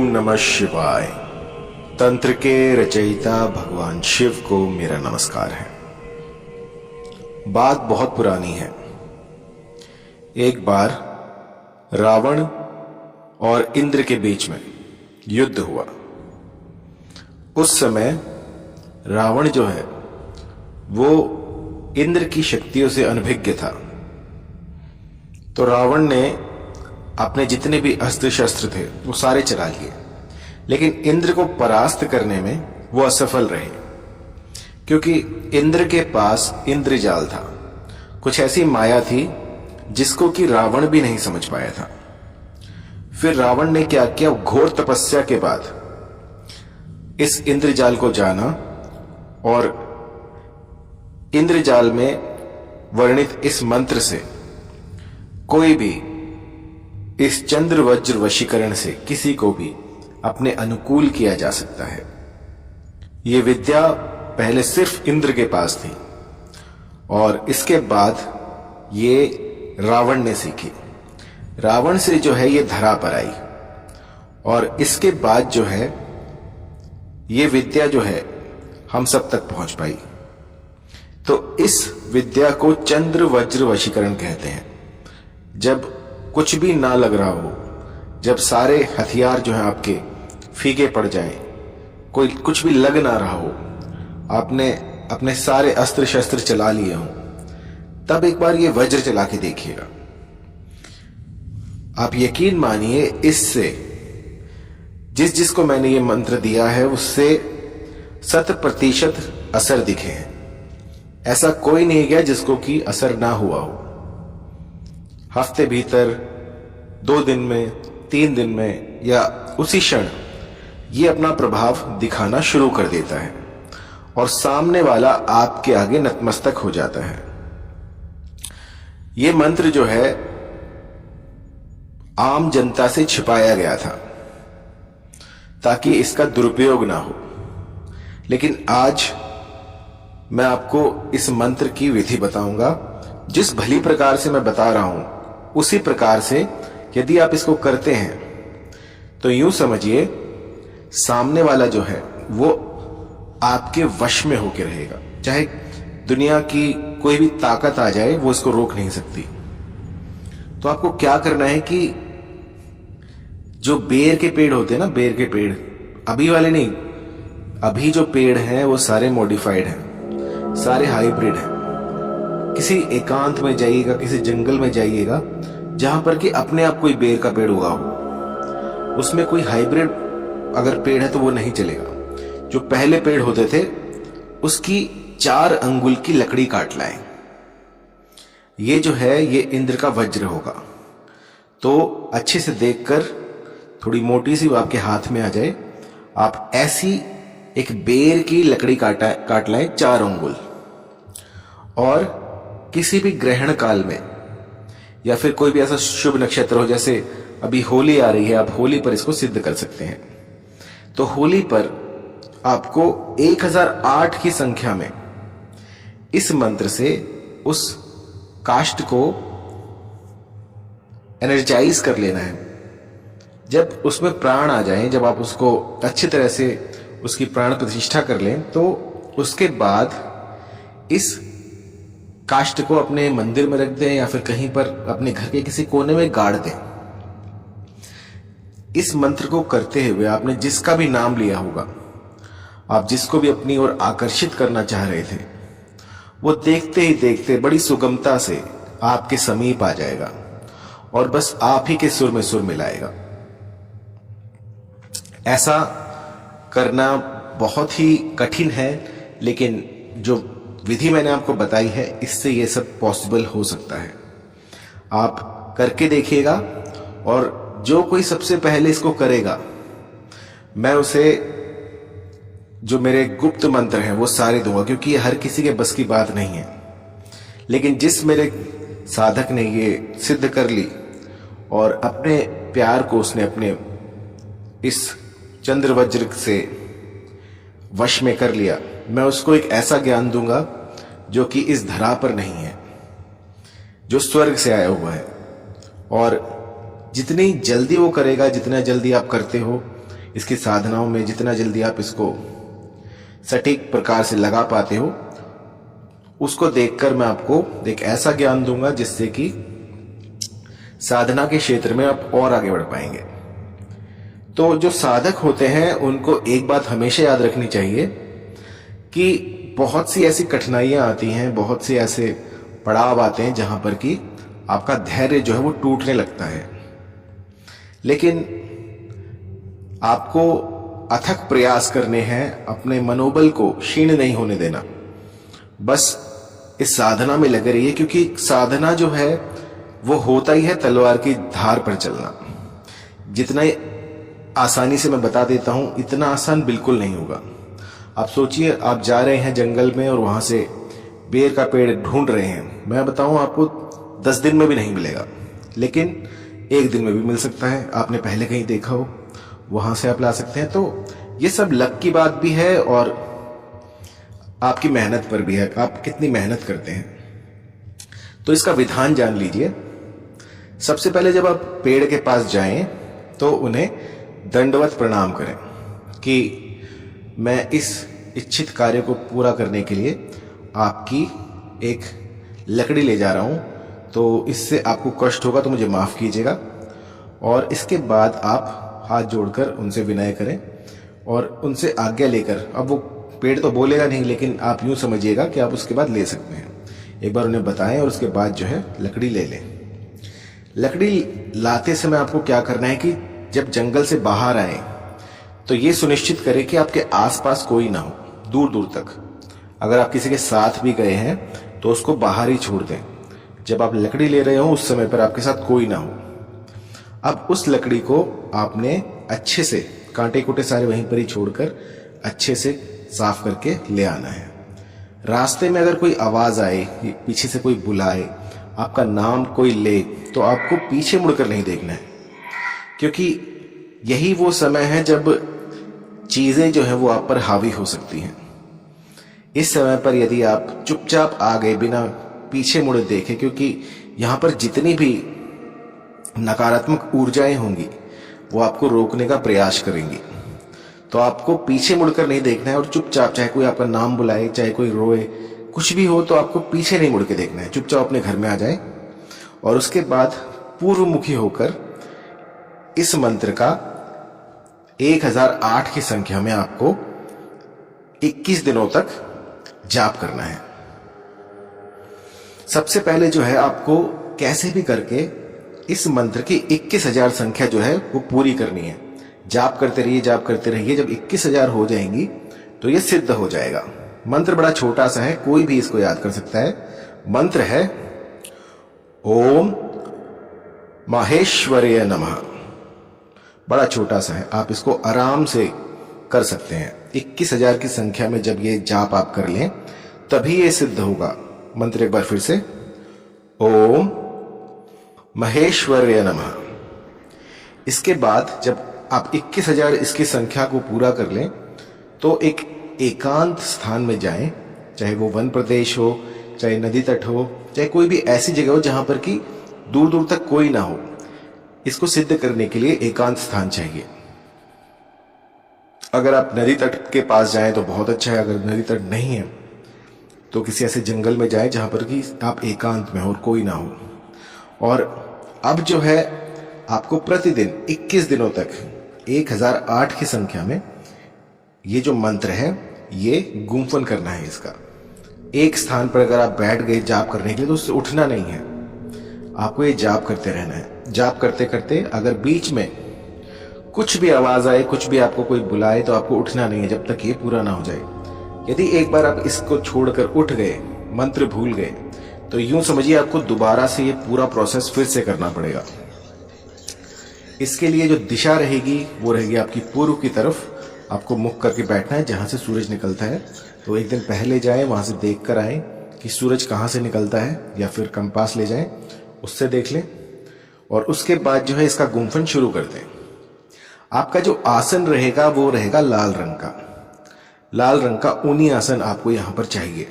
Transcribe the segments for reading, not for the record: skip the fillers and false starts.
नमः शिवाय। तंत्र के रचयिता भगवान शिव को मेरा नमस्कार है। बात बहुत पुरानी है। एक बार रावण और इंद्र के बीच में युद्ध हुआ। उस समय रावण जो है वो इंद्र की शक्तियों से अनभिज्ञ था। तो रावण ने अपने जितने भी अस्त्र शस्त्र थे वो सारे चला लिए, लेकिन इंद्र को परास्त करने में वो असफल रहे, क्योंकि इंद्र के पास इंद्रजाल था। कुछ ऐसी माया थी जिसको कि रावण भी नहीं समझ पाया था। फिर रावण ने क्या किया, घोर तपस्या के बाद इस इंद्रजाल को जाना और इंद्रजाल में वर्णित इस मंत्र से कोई भी इस चंद्र वज्र वशीकरण से किसी को भी अपने अनुकूल किया जा सकता है। यह विद्या पहले सिर्फ इंद्र के पास थी और इसके बाद ये रावण ने सीखी। रावण से जो है ये धरा पर आई और इसके बाद जो है ये विद्या जो है हम सब तक पहुंच पाई। तो इस विद्या को चंद्र वज्र वशीकरण कहते हैं। जब कुछ भी ना लग रहा हो, जब सारे हथियार जो हैं आपके फीके पड़ जाएं, कोई कुछ भी लग ना रहा हो, आपने अपने सारे अस्त्र शस्त्र चला लिए हों, तब एक बार ये वज्र चला के देखिएगा। आप यकीन मानिए इससे जिसको मैंने ये मंत्र दिया है उससे 100% असर दिखे हैं। ऐसा कोई नहीं गया जिसको कि असर ना हुआ हो। हफ्ते भीतर, 2 दिन में, 3 दिन में या उसी क्षण ये अपना प्रभाव दिखाना शुरू कर देता है और सामने वाला आपके आगे नतमस्तक हो जाता है। ये मंत्र जो है आम जनता से छिपाया गया था ताकि इसका दुरुपयोग ना हो, लेकिन आज मैं आपको इस मंत्र की विधि बताऊंगा। जिस भली प्रकार से मैं बता रहा हूं उसी प्रकार से यदि आप इसको करते हैं तो यूं समझिए सामने वाला जो है वो आपके वश में होकर रहेगा। चाहे दुनिया की कोई भी ताकत आ जाए वो इसको रोक नहीं सकती। तो आपको क्या करना है कि जो बेर के पेड़ होते हैं ना, बेर के पेड़, अभी वाले नहीं, अभी जो पेड़ हैं वो सारे मॉडिफाइड हैं, सारे हाइब्रिड हैं। किसी एकांत में जाइएगा, किसी जंगल में जाइएगा जहां पर कि अपने आप कोई बेर का पेड़ उगा हो, उसमें कोई हाइब्रिड अगर पेड़ है तो वो नहीं चलेगा। जो पहले पेड़ होते थे उसकी 4 अंगुल की लकड़ी काट लाएं। ये जो है ये इंद्र का वज्र होगा। तो अच्छे से देखकर, थोड़ी मोटी सी आपके हाथ में आ जाए, आप ऐसी एक बेर की लकड़ी काट लाएं 4 अंगुल, और किसी भी ग्रहण काल में या फिर कोई भी ऐसा शुभ नक्षत्र हो, जैसे अभी होली आ रही है, आप होली पर इसको सिद्ध कर सकते हैं। तो होली पर आपको 1008 की संख्या में इस मंत्र से उस काष्ठ को एनर्जाइज कर लेना है। जब उसमें प्राण आ जाएं, जब आप उसको अच्छी तरह से उसकी प्राण प्रतिष्ठा कर लें, तो उसके बाद इस काष्ठ को अपने मंदिर में रख दें या फिर कहीं पर अपने घर के किसी कोने में गाड़ दें। इस मंत्र को करते हुए आपने जिसका भी नाम लिया होगा, आप जिसको भी अपनी ओर आकर्षित करना चाह रहे थे, वो देखते ही देखते बड़ी सुगमता से आपके समीप आ जाएगा और बस आप ही के सुर में सुर मिलाएगा। ऐसा करना बहुत ही कठिन है, लेकिन जो विधि मैंने आपको बताई है इससे ये सब पॉसिबल हो सकता है। आप करके देखिएगा और जो कोई सबसे पहले इसको करेगा, मैं उसे जो मेरे गुप्त मंत्र हैं वो सारे दूंगा, क्योंकि ये हर किसी के बस की बात नहीं है। लेकिन जिस मेरे साधक ने ये सिद्ध कर ली और अपने प्यार को उसने अपने इस चंद्र वज्र से वश में कर लिया, मैं उसको एक ऐसा ज्ञान दूंगा जो कि इस धरा पर नहीं है, जो स्वर्ग से आया हुआ है। और जितनी जल्दी वो करेगा, जितना जल्दी आप करते हो, इसकी साधनाओं में जितना जल्दी आप इसको सटीक प्रकार से लगा पाते हो, उसको देखकर मैं आपको एक ऐसा ज्ञान दूंगा जिससे कि साधना के क्षेत्र में आप और आगे बढ़ पाएंगे। तो जो साधक होते हैं उनको एक बात हमेशा याद रखनी चाहिए कि बहुत सी ऐसी कठिनाइयां आती हैं, बहुत से ऐसे पड़ाव आते हैं जहां पर कि आपका धैर्य जो है वो टूटने लगता है, लेकिन आपको अथक प्रयास करने हैं, अपने मनोबल को क्षीण नहीं होने देना। बस इस साधना में लगे रहिए, क्योंकि साधना जो है वो होता ही है तलवार की धार पर चलना। जितना आसानी से मैं बता देता हूं, इतना आसान बिल्कुल नहीं होगा। आप सोचिए, आप जा रहे हैं जंगल में और वहां से बेर का पेड़ ढूंढ रहे हैं। मैं बताऊं आपको 10 दिन में भी नहीं मिलेगा, लेकिन 1 दिन में भी मिल सकता है। आपने पहले कहीं देखा हो, वहां से आप ला सकते हैं। तो ये सब लक की बात भी है और आपकी मेहनत पर भी है, आप कितनी मेहनत करते हैं। तो इसका विधान जान लीजिए। सबसे पहले जब आप पेड़ के पास जाएं तो उन्हें दंडवत प्रणाम करें कि मैं इस इच्छित कार्य को पूरा करने के लिए आपकी एक लकड़ी ले जा रहा हूं, तो इससे आपको कष्ट होगा तो मुझे माफ कीजिएगा। और इसके बाद आप हाथ जोड़कर उनसे विनय करें और उनसे आज्ञा लेकर, अब वो पेड़ तो बोलेगा नहीं, लेकिन आप यूं समझिएगा कि आप उसके बाद ले सकते हैं। एक बार उन्हें बताएं और उसके बाद जो है लकड़ी ले लें। लकड़ी लाते समय आपको क्या करना है कि जब जंगल से बाहर आए तो ये सुनिश्चित करें कि आपके आसपास कोई ना हो, दूर दूर तक। अगर आप किसी के साथ भी गए हैं तो उसको बाहर ही छोड़ दें। जब आप लकड़ी ले रहे हो उस समय पर आपके साथ कोई ना हो। अब उस लकड़ी को आपने अच्छे से, कांटे कुटे सारे वहीं पर ही छोड़कर अच्छे से साफ करके ले आना है। रास्ते में अगर कोई आवाज आए, पीछे से कोई बुलाए, आपका नाम कोई ले, तो आपको पीछे मुड़कर नहीं देखना है, क्योंकि यही वो समय है जब चीजें जो है वो आप पर हावी हो सकती हैं। इस समय पर यदि आप चुपचाप आ गए बिना पीछे मुड़े देखे, क्योंकि यहां पर जितनी भी नकारात्मक ऊर्जाएं होंगी वो आपको रोकने का प्रयास करेंगी, तो आपको पीछे मुड़कर नहीं देखना है और चुपचाप, चाहे कोई आपका नाम बुलाए, चाहे कोई रोए, कुछ भी हो, तो आपको पीछे नहीं मुड़ के देखना है। चुपचाप अपने घर में आ जाए और उसके बाद पूर्वमुखी होकर इस मंत्र का 1008 की संख्या में आपको 21 दिनों तक जाप करना है। सबसे पहले जो है आपको कैसे भी करके इस मंत्र की 21,000 संख्या जो है वो पूरी करनी है। जाप करते रहिए, जाप करते रहिए। जब 21,000 हो जाएंगी तो ये सिद्ध हो जाएगा। मंत्र बड़ा छोटा सा है, कोई भी इसको याद कर सकता है। मंत्र है ओम माहेश्वराय नमः। बड़ा छोटा सा है, आप इसको आराम से कर सकते हैं। 21,000 की संख्या में जब ये जाप आप कर लें तभी ये सिद्ध होगा। मंत्र एक बार फिर से, ओम महेश्वराय नमः। इसके बाद जब आप 21,000 इसकी संख्या को पूरा कर लें तो एक एकांत स्थान में जाएं, चाहे वो वन प्रदेश हो, चाहे नदी तट हो, चाहे कोई भी ऐसी जगह हो जहां पर कि दूर दूर तक कोई ना हो। इसको सिद्ध करने के लिए एकांत स्थान चाहिए। अगर आप नदी तट के पास जाएं तो बहुत अच्छा है, अगर नदी तट नहीं है तो किसी ऐसे जंगल में जाएं जहां पर कि आप एकांत में हो और कोई ना हो। और अब जो है आपको प्रतिदिन 21 दिनों तक 1008 की संख्या में ये जो मंत्र है ये गुम्फन करना है। इसका एक स्थान पर अगर आप बैठ गए जाप करने के लिए तो उससे उठना नहीं है, आपको ये जाप करते रहना है। जाप करते करते अगर बीच में कुछ भी आवाज आए, कुछ भी आपको कोई बुलाए, तो आपको उठना नहीं है जब तक ये पूरा ना हो जाए। यदि एक बार आप इसको छोड़कर उठ गए, मंत्र भूल गए, तो यूं समझिए आपको दोबारा से ये पूरा प्रोसेस फिर से करना पड़ेगा। इसके लिए जो दिशा रहेगी वो रहेगी आपकी पूर्व की तरफ। आपको मुख करके बैठना है जहां से सूरज निकलता है। तो एक दिन पहले जाएं, वहां से देख कर आए कि सूरज कहां से निकलता है, या फिर कंपास ले जाएं, उससे देख लें। और उसके बाद जो है इसका गुम्फन शुरू कर दें। आपका जो आसन रहेगा वो रहेगा लाल रंग का। लाल रंग का ऊनी आसन आपको यहां पर चाहिए।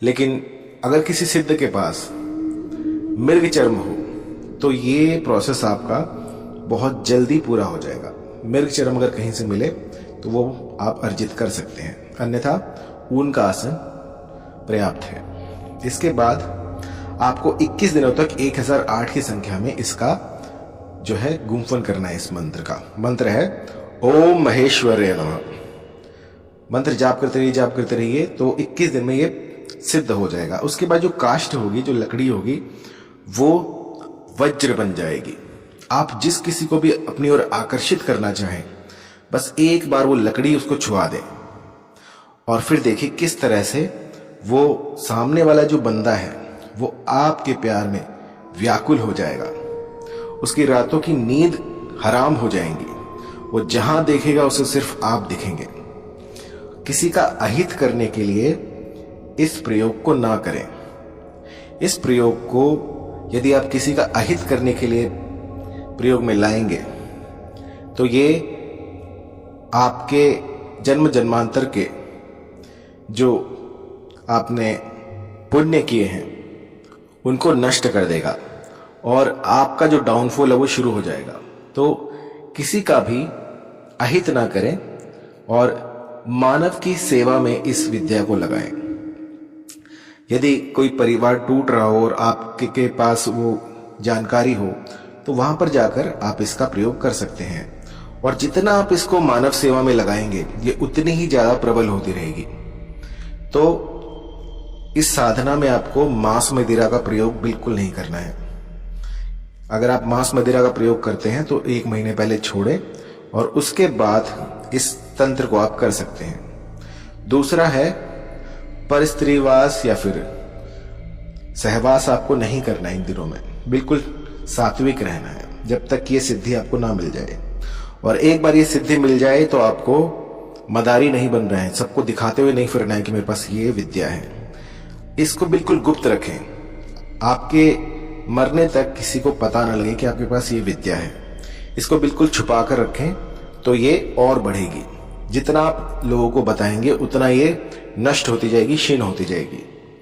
लेकिन अगर किसी सिद्ध के पास मृग चर्म हो तो ये प्रोसेस आपका बहुत जल्दी पूरा हो जाएगा। मृग चरम अगर कहीं से मिले तो वो आप अर्जित कर सकते हैं, अन्यथा ऊन का आसन पर्याप्त है। इसके बाद आपको 21 दिनों तक 1008 की संख्या में इसका जो है गुम्फन करना है। इस मंत्र का मंत्र है ओम महेश्वराय नमः। मंत्र जाप करते रहिए तो 21 दिन में ये सिद्ध हो जाएगा। उसके बाद जो काष्ठ होगी, जो लकड़ी होगी, वो वज्र बन जाएगी। आप जिस किसी को भी अपनी ओर आकर्षित करना चाहें, बस एक बार वो लकड़ी उसको छुआ दें और फिर देखिए किस तरह से वो सामने वाला जो बंदा है वो आपके प्यार में व्याकुल हो जाएगा। उसकी रातों की नींद हराम हो जाएंगी। वो जहां देखेगा उसे सिर्फ आप दिखेंगे। किसी का अहित करने के लिए इस प्रयोग को ना करें। इस प्रयोग को यदि आप किसी का अहित करने के लिए प्रयोग में लाएंगे तो ये आपके जन्म जन्मांतर के जो आपने पुण्य किए हैं उनको नष्ट कर देगा और आपका जो डाउनफॉल है वो शुरू हो जाएगा। तो किसी का भी अहित ना करें और मानव की सेवा में इस विद्या को लगाएं। यदि कोई परिवार टूट रहा हो और आपके पास वो जानकारी हो तो वहां पर जाकर आप इसका प्रयोग कर सकते हैं। और जितना आप इसको मानव सेवा में लगाएंगे ये उतनी ही ज्यादा प्रबल होती रहेगी। तो इस साधना में आपको मांस मदिरा का प्रयोग बिल्कुल नहीं करना है। अगर आप मांस मदिरा का प्रयोग करते हैं तो 1 महीने पहले छोड़ें और उसके बाद इस तंत्र को आप कर सकते हैं। दूसरा है परस्त्रीवास या फिर सहवास आपको नहीं करना इन दिनों में। बिल्कुल सात्विक रहना है जब तक ये सिद्धि आपको ना मिल जाए। और एक बार ये सिद्धि मिल जाए तो आपको मदारी नहीं बन रहे हैं, सबको दिखाते हुए नहीं फिरना है कि मेरे पास ये विद्या है। इसको बिल्कुल गुप्त रखें। आपके मरने तक किसी को पता ना लगे कि आपके पास ये विद्या है। इसको बिल्कुल छुपा कर रखें तो ये और बढ़ेगी। जितना आप लोगों को बताएंगे उतना ये नष्ट होती जाएगी, क्षीण होती जाएगी।